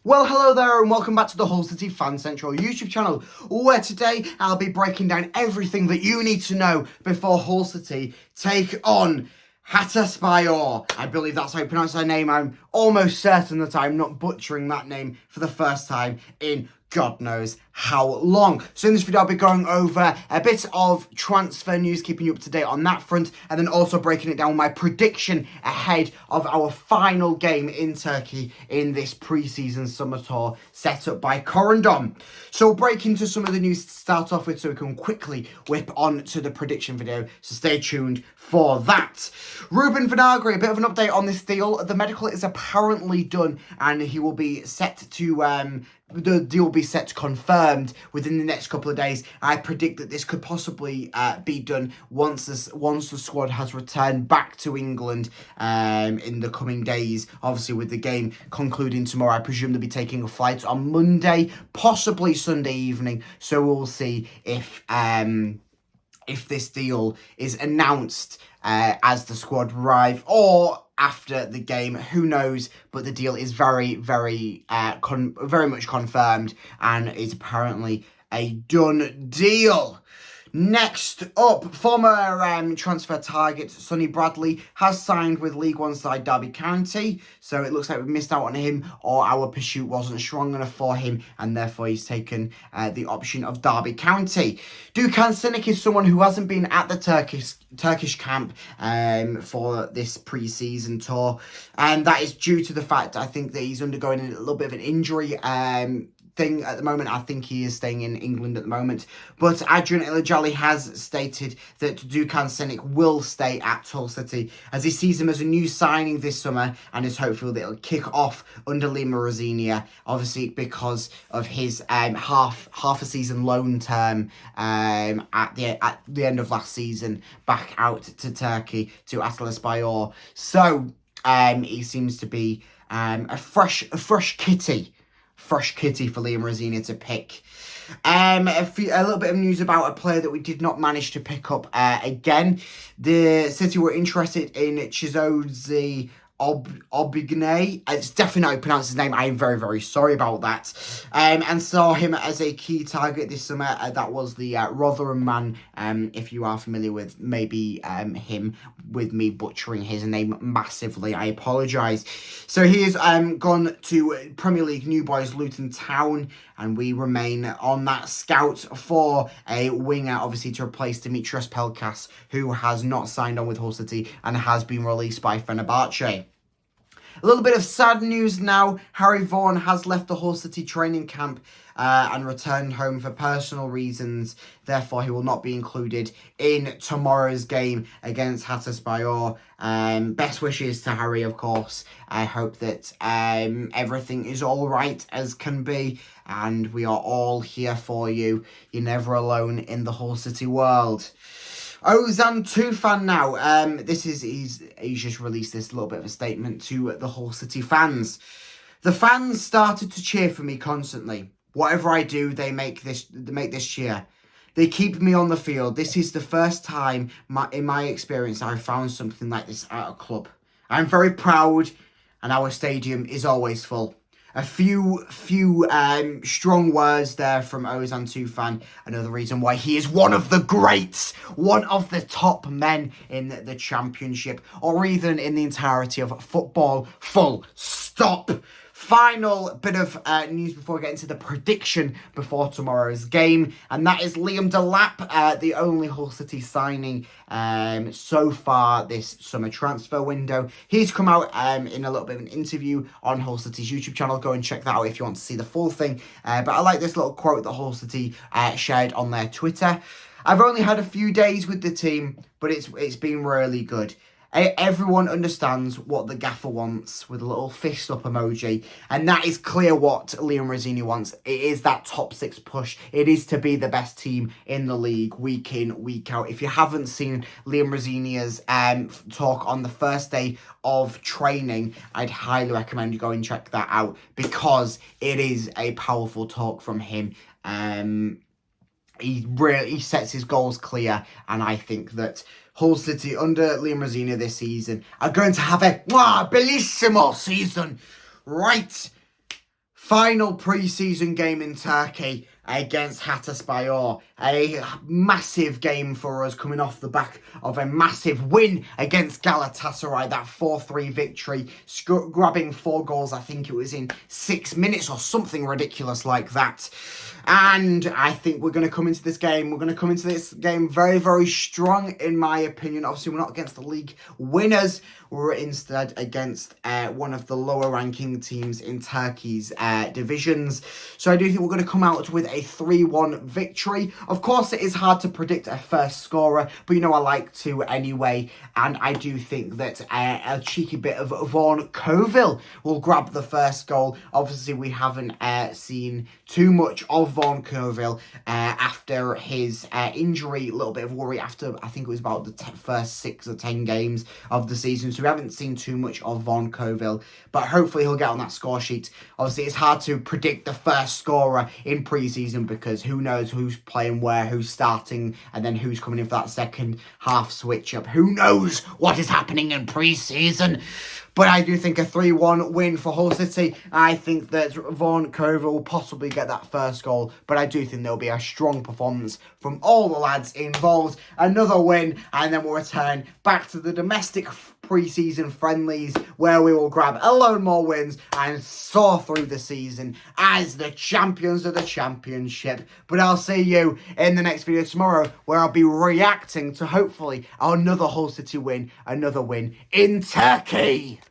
Well, hello there and welcome back to the Hull City Fan Central YouTube channel, where today I'll be breaking down everything that you need to know before Hull City take on Hatayspor. I believe that's how you pronounce their name. I'm almost certain that I'm not butchering that name for the first time in God knows how long. So in this video, I'll be going over a bit of transfer news, keeping you up to date on that front, and then also breaking it down with my prediction ahead of our final game in Turkey in this pre-season summer tour set up by Corendon. So we'll break into some of the news to start off with so we can quickly whip on to the prediction video. So stay tuned for that. Ruben Vinagre, a bit of an update on this deal. The medical is apparently done and he will be set to the deal will be set confirmed within the next couple of days. I predict that this could possibly be done once the squad has returned back to England in the coming days. Obviously, with the game concluding tomorrow, I presume they'll be taking a flight on Monday, possibly Sunday evening. So we'll see if this deal is announced as the squad arrive or after the game, who knows, but the deal is very much confirmed and is apparently a done deal. Next up, former transfer target Sonny Bradley has signed with League One side Derby County, so it looks like we missed out on him, or our pursuit wasn't strong enough for him, and therefore he's taken the option of Derby County. Dukan Sinek is someone who hasn't been at the Turkish camp for this pre-season tour, and that is due to the fact I think that he's undergoing a little bit of an injury thing at the moment. I think he is staying in England at the moment, but Adrian Ilajali has stated that Dukan Sinek will stay at Hull City as he sees him as a new signing this summer and is hopeful that it'll kick off under Lima Rosinia, obviously because of his half a season loan term at the end of last season back out to Turkey to Hatayspor. So he seems to be a fresh kitty for Liam Rosina to pick. A little bit of news about a player that we did not manage to pick up again. The City were interested in Chizozi Obigne. It's definitely not how you pronounce his name. I am very sorry about that. And saw him as a key target this summer. That was the Rotherham man. If you are familiar with maybe him, with me butchering his name massively, I apologise. So he has gone to Premier League New Boys Luton Town, and we remain on that scout for a winger, obviously to replace Dimitrios Pelkas, who has not signed on with Hull City and has been released by Fenerbahce. A little bit of sad news now. Harry Vaughan has left the Hull City training camp and returned home for personal reasons. Therefore, he will not be included in tomorrow's game against Hatayspor. Best wishes to Harry, of course. I hope that everything is all right as can be, and we are all here for you. You're never alone in the Hull City world. Ozan Tufan now. He's just released this little bit of a statement to the Hull City fans. The fans started to cheer for me constantly. Whatever I do, they make this cheer. They keep me on the field. This is the first time in my experience I've found something like this at a club. I'm very proud, and our stadium is always full. A few strong words there from Ozan Tufan. Another reason why he is one of the greats, one of the top men in the Championship, or even in the entirety of football. Full stop. Final bit of news before we get into the prediction before tomorrow's game, and that is Liam Delap, the only Hull City signing so far this summer transfer window. He's come out in a little bit of an interview on Hull City's YouTube channel. Go and check that out if you want to see the full thing. But I like this little quote that Hull City shared on their Twitter. I've only had a few days with the team, but it's been really good. Everyone understands what the gaffer wants, with a little fist up emoji, and that is clear what Liam Rosini wants. It is that top six push. It is to be the best team in the league week in, week out. If you haven't seen Liam Rosini's talk on the first day of training, I'd highly recommend you go and check that out, because it is a powerful talk from him. He sets his goals clear, and I think that Hull City under Liam Rosina this season are going to have a bellissimo season. Right. Final pre-season game in Turkey against Hatayspor. A massive game for us coming off the back of a massive win against Galatasaray. That 4-3 victory, grabbing 4 goals, I think it was in 6 minutes or something ridiculous like that. And I think we're going to come into this game. We're going to come into this game very, very strong, in my opinion. Obviously, we're not against the league winners. We're instead against one of the lower ranking teams in Turkey's divisions. So I do think we're going to come out with a 3-1 victory. Of course, it is hard to predict a first scorer, but you know I like to anyway. And I do think that a cheeky bit of Vaughan Coville will grab the first goal. Obviously, we haven't seen too much of Vaughan Coville after his injury. A little bit of worry after, I think it was about the first 6 or 10 games of the season. So we haven't seen too much of Vaughan Coville, but hopefully he'll get on that score sheet. Obviously, it's hard to predict the first scorer in pre-season because who knows who's playing where, who's starting, and then who's coming in for that second half switch up. Who knows what is happening in pre-season? But I do think a 3-1 win for Hull City. I think that Vaughan Coville will possibly get that first goal, but I do think there'll be a strong performance from all the lads involved. Another win, and then we'll return back to the domestic pre-season friendlies, where we will grab a load more wins and soar through the season as the champions of the championship. But I'll see you in the next video tomorrow, where I'll be reacting to hopefully another Hull City win, another win in Turkey.